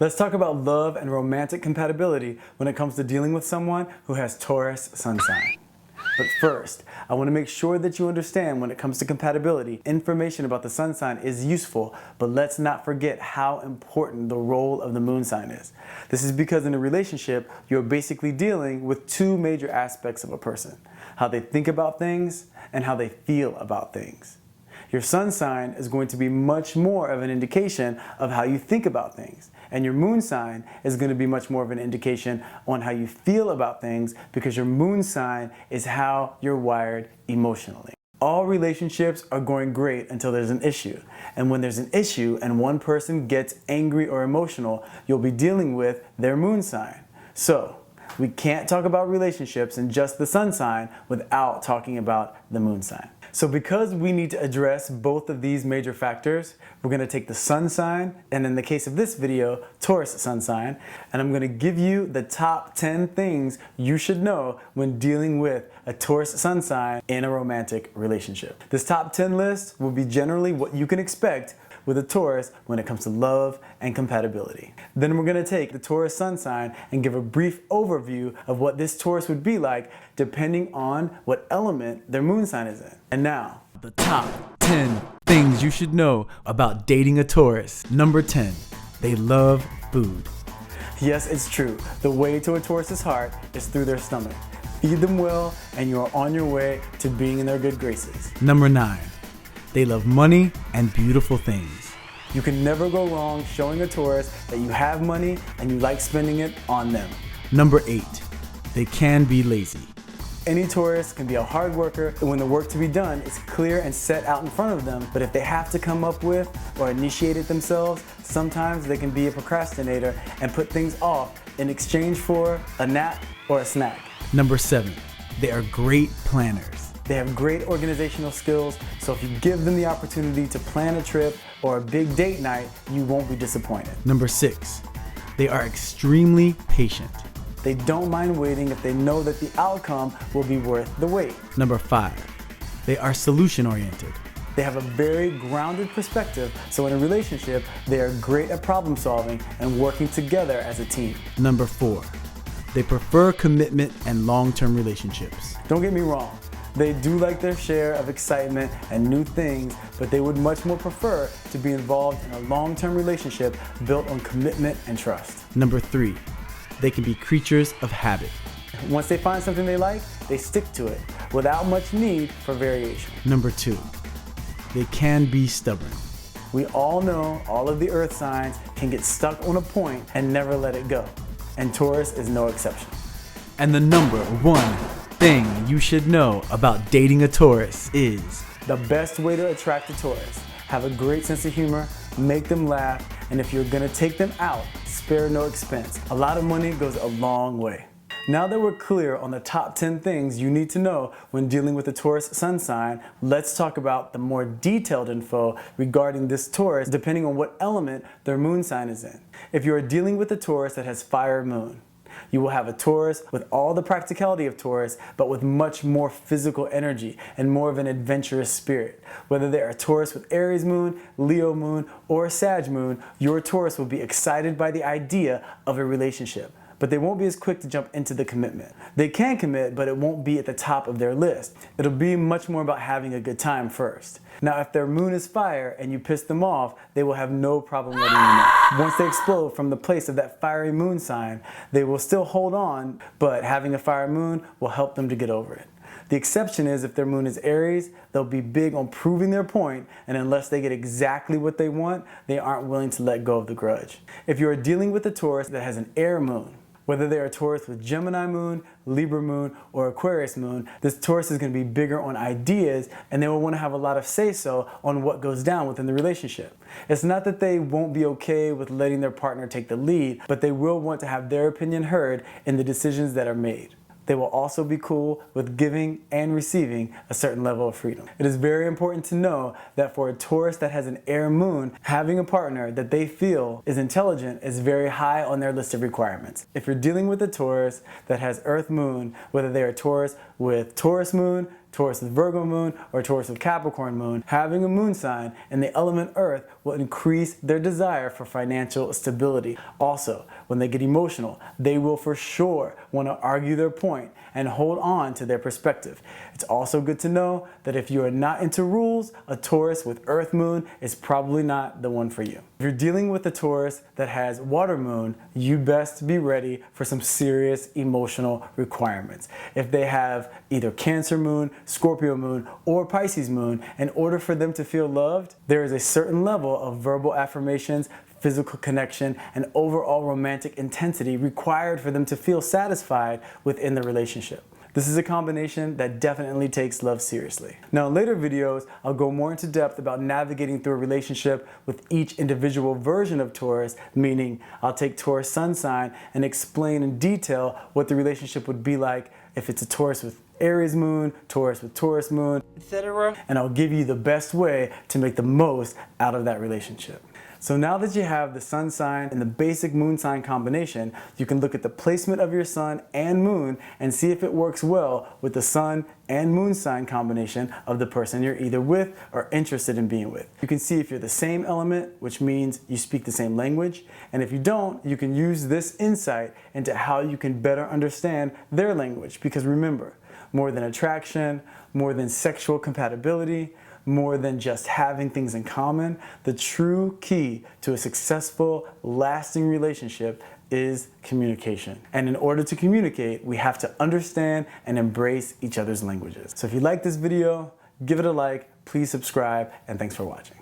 Let's talk about love and romantic compatibility when it comes to dealing with someone who has Taurus Sun Sign. But first, I want to make sure that you understand when it comes to compatibility, information about the sun sign is useful, but let's not forget how important the role of the moon sign is. This is because in a relationship, you're basically dealing with two major aspects of a person: how they think about things and how they feel about things. Your sun sign is going to be much more of an indication of how you think about things. And your moon sign is going to be much more of an indication on how you feel about things, because your moon sign is how you're wired emotionally. All relationships are going great until there's an issue. And when there's an issue and one person gets angry or emotional, you'll be dealing with their moon sign. So we can't talk about relationships and just the sun sign without talking about the moon sign. So because we need to address both of these major factors, we're going to take the sun sign, and in the case of this video, Taurus sun sign, and I'm going to give you the top 10 things you should know when dealing with a Taurus sun sign in a romantic relationship. This top 10 list will be generally what you can expect with a Taurus when it comes to love and compatibility. Then we're going to take the Taurus sun sign and give a brief overview of what this Taurus would be like depending on what element their moon sign is in. And now, the top 10 things you should know about dating a Taurus. Number 10, they love food. Yes, it's true. The way to a Taurus's heart is through their stomach. Feed them well and you are on your way to being in their good graces. Number 9, they love money and beautiful things. You can never go wrong showing a Taurus that you have money and you like spending it on them. Number 8, they can be lazy. Any Taurus can be a hard worker when the work to be done is clear and set out in front of them, but if they have to come up with or initiate it themselves, sometimes they can be a procrastinator and put things off in exchange for a nap or a snack. Number 7, they are great planners. They have great organizational skills, so if you give them the opportunity to plan a trip or a big date night, you won't be disappointed. Number 6, they are extremely patient. They don't mind waiting if they know that the outcome will be worth the wait. Number 5, they are solution-oriented. They have a very grounded perspective, so in a relationship, they are great at problem solving and working together as a team. Number 4, they prefer commitment and long-term relationships. Don't get me wrong. They do like their share of excitement and new things, but they would much more prefer to be involved in a long-term relationship built on commitment and trust. Number 3, they can be creatures of habit. Once they find something they like, they stick to it without much need for variation. Number 2, they can be stubborn. We all know all of the earth signs can get stuck on a point and never let it go, and Taurus is no exception. And the number 1 thing you should know about dating a Taurus is the best way to attract a Taurus: have a great sense of humor, make them laugh, and if you're gonna take them out, spare no expense. A lot of money goes a long way. Now that we're clear on the top 10 things you need to know when dealing with a Taurus sun sign, let's talk about the more detailed info regarding this Taurus depending on what element their moon sign is in. If you're dealing with a Taurus that has fire moon, you will have a Taurus with all the practicality of Taurus, but with much more physical energy and more of an adventurous spirit. Whether they are a Taurus with Aries moon, Leo moon, or Sag moon, your Taurus will be excited by the idea of a relationship, but they won't be as quick to jump into the commitment. They can commit, but it won't be at the top of their list. It'll be much more about having a good time first. Now, if their moon is fire and you piss them off, they will have no problem letting you know. Once they explode from the place of that fiery moon sign, they will still hold on, but having a fire moon will help them to get over it. The exception is if their moon is Aries, they'll be big on proving their point, and unless they get exactly what they want, they aren't willing to let go of the grudge. If you are dealing with a Taurus that has an air moon, whether they are a Taurus with Gemini moon, Libra moon, or Aquarius moon, this Taurus is going to be bigger on ideas, and they will want to have a lot of say-so on what goes down within the relationship. It's not that they won't be okay with letting their partner take the lead, but they will want to have their opinion heard in the decisions that are made. They will also be cool with giving and receiving a certain level of freedom. It is very important to know that for a Taurus that has an air moon, having a partner that they feel is intelligent is very high on their list of requirements. If you're dealing with a Taurus that has earth moon, whether they are Taurus with Taurus moon, Taurus with Virgo moon, or Taurus with Capricorn moon, having a moon sign in the element Earth will increase their desire for financial stability. Also, when they get emotional, they will for sure want to argue their point and hold on to their perspective. It's also good to know that if you are not into rules, a Taurus with Earth moon is probably not the one for you. If you're dealing with a Taurus that has water moon, you best be ready for some serious emotional requirements. If they have either Cancer moon, Scorpio moon, or Pisces moon, in order for them to feel loved, there is a certain level of verbal affirmations, physical connection, and overall romantic intensity required for them to feel satisfied within the relationship. This is a combination that definitely takes love seriously. Now, in later videos, I'll go more into depth about navigating through a relationship with each individual version of Taurus, meaning I'll take Taurus Sun Sign and explain in detail what the relationship would be like if it's a Taurus with Aries moon, Taurus with Taurus moon, etc. And I'll give you the best way to make the most out of that relationship. So now that you have the sun sign and the basic moon sign combination, you can look at the placement of your sun and moon and see if it works well with the sun and moon sign combination of the person you're either with or interested in being with. You can see if you're the same element, which means you speak the same language, and if you don't, you can use this insight into how you can better understand their language, because remember, more than attraction, more than sexual compatibility, more than just having things in common, the true key to a successful, lasting relationship is communication. And in order to communicate, we have to understand and embrace each other's languages. So if you like this video, give it a like, please subscribe, and thanks for watching.